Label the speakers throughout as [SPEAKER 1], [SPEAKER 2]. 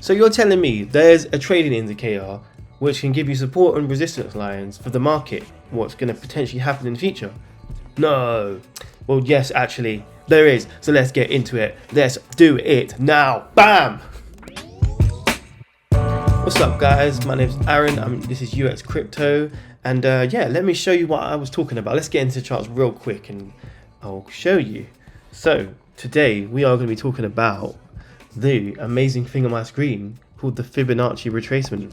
[SPEAKER 1] So you're telling me there's a trading indicator which can give you support and resistance lines for the market, what's going to potentially happen in the future? No. Well, yes, actually, there is. So let's get into it. Let's do it now. Bam! What's up, guys? My name's Aaron. This is UX Crypto. And yeah, let me show you what I was talking about. Let's get into the charts real quick and I'll show you. So today we are going to be talking about the amazing thing on my screen called the Fibonacci Retracement.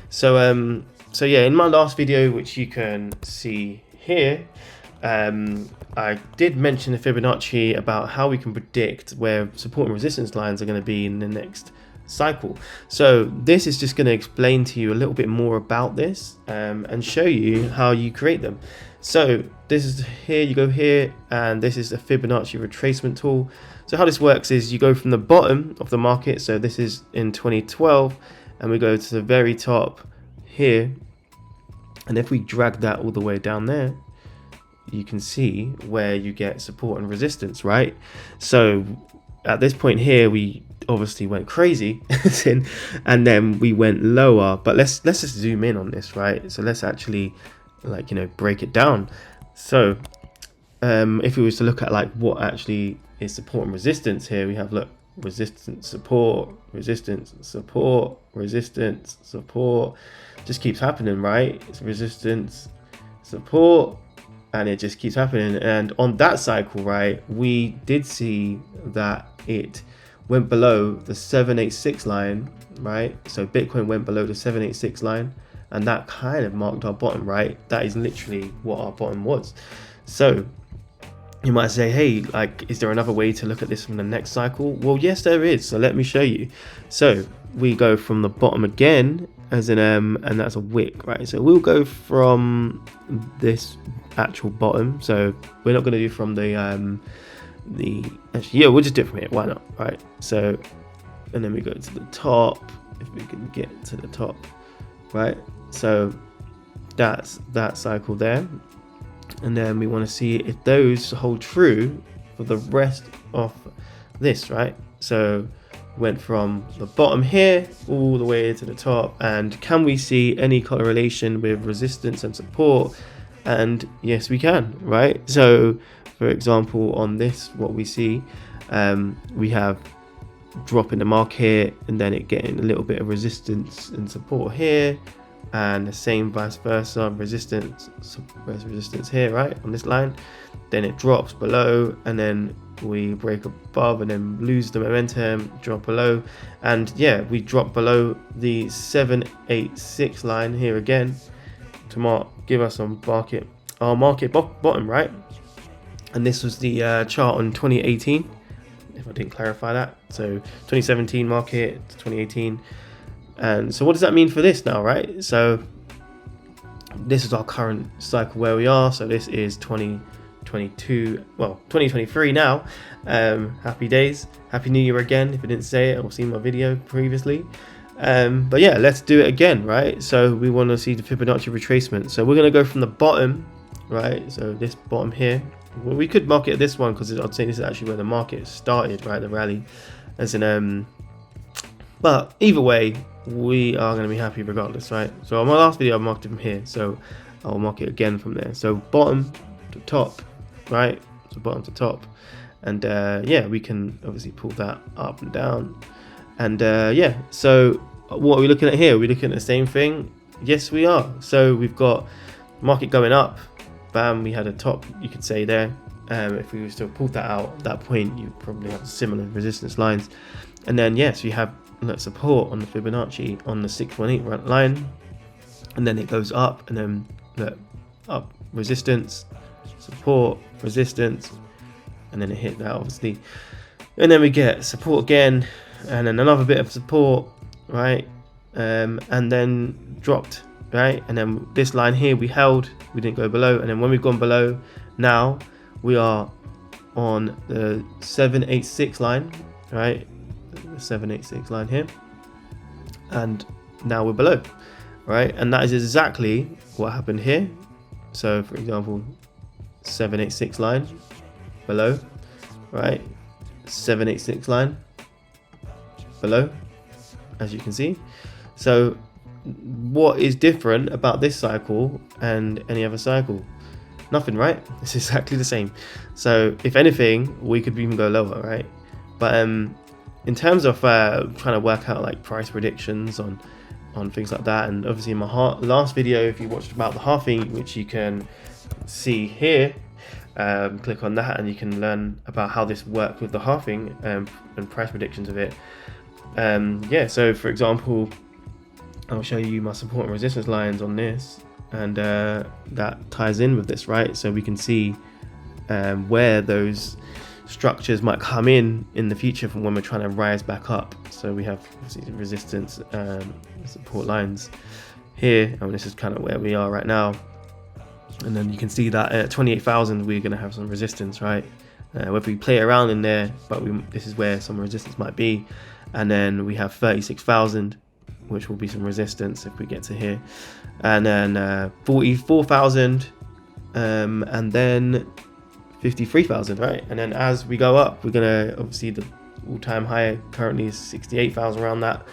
[SPEAKER 1] So yeah, in my last video, which you can see here, I did mention the Fibonacci about how we can predict where support and resistance lines are going to be in the next cycle. So this is just going to explain to you a little bit more about this and show you how you create them. So this is here, you go here, and this is the Fibonacci retracement tool. So how this works is you go from the bottom of the market, so this is in 2012, and we go to the very top here, and if we drag that all the way down there, you can see where you get support and resistance, right? So at this point here, we obviously went crazy and then we went lower, but let's just zoom in on this, right? So let's actually, like, you know, break it down. So if we was to look at like what actually is support and resistance here, we have, look, resistance, support, resistance, support, resistance, support, just keeps happening, right? It's resistance, support, and it just keeps happening. And on that cycle, right, we did see that it went below the 786 line, right? So Bitcoin went below the 786 line, and that kind of marked our bottom, right? That is literally what our bottom was. So you might say, hey, like, is there another way to look at this from the next cycle? Well, yes, there is. So let me show you. So we go from the bottom again, as in and that's a wick, right? So we'll go from this actual bottom. So we're not going to do from the actually, yeah, we'll just do it from here. Why not, right? So, and then we go to the top, if we can get to the top, right? So that's that cycle there. And then we want to see if those hold true for the rest of this, right? So went from the bottom here all the way to the top, and can we see any correlation with resistance and support? And yes, we can, right? So for example, on this, what we see, we have drop in the market and then it getting a little bit of resistance and support here, and the same vice versa, resistance here, right, on this line. Then it drops below, and then we break above and then lose the momentum, drop below, and yeah, we drop below the 786 line here again to give us our market bottom, right? And this was the chart on 2018, if I didn't clarify that. So 2017 market to 2018. And so what does that mean for this now, right? So this is our current cycle where we are. So this is 2022, well, 2023 now. Happy days, happy new year again, if I didn't say it or seen my video previously. But yeah, let's do it again, right? So we want to see the Fibonacci retracement. So we're going to go from the bottom, right? So this bottom here. Well, we could mark it at this one because I'd say this is actually where the market started, right? The rally, as in but either way, we are going to be happy regardless, right? So on my last video, I marked it from here, so I'll mark it again from there. So bottom to top, right? So bottom to top, and yeah, we can obviously pull that up and down, and yeah. So what are we looking at here? Are we looking at the same thing? Yes, we are. So we've got market going up. Bam, we had a top, you could say there. If we was to pull that out at that point, you probably have similar resistance lines. And then yes, you have support on the Fibonacci on the 618 line, and then it goes up, and then look, up, resistance, support, resistance, and then it hit that obviously, and then we get support again, and then another bit of support, right, and then dropped, right, and then this line here we held, we didn't go below, and then when we've gone below, now we are on the 786 line, right, the 786 line here, and now we're below, right, and that is exactly what happened here. So for example, 786 line below, right, 786 line below, as you can see. So what is different about this cycle and any other cycle? Nothing, right? It's exactly the same. So if anything, we could even go lower, right? But in terms of trying to work out like price predictions on things like that, and obviously in my last video, if you watched about the halving, which you can see here, click on that and you can learn about how this works with the halving and price predictions of it. Yeah, so for example, I'll show you my support and resistance lines on this, and that ties in with this, right? So we can see where those structures might come in the future from when we're trying to rise back up. So we have obviously resistance support lines here, and this is kind of where we are right now. And then you can see that at 28,000 we're going to have some resistance, right? Whether we play around in there, but this is where some resistance might be. And then we have 36,000, which will be some resistance if we get to here. And then 44,000, and then 53,000, right? And then as we go up, we're gonna obviously the all-time high currently is 68,000, around that.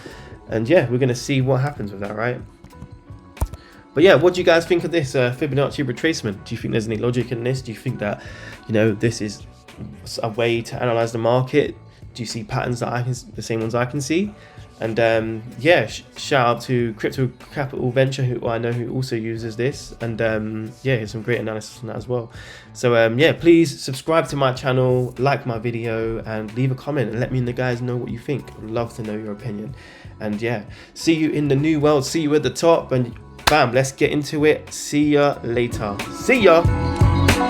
[SPEAKER 1] And yeah, we're gonna see what happens with that, right? But yeah, what do you guys think of this Fibonacci retracement? Do you think there's any logic in this? Do you think that, you know, this is a way to analyze the market? Do you see patterns that the same ones I can see? And yeah, shout out to Crypto Capital Venture, who I know who also uses this, and yeah, here's some great analysis on that as well. So yeah, please subscribe to my channel, like my video, and leave a comment and let me and the guys know what you think. I'd love to know your opinion. And yeah, see you in the new world, see you at the top, and bam, let's get into it. See ya later. See ya.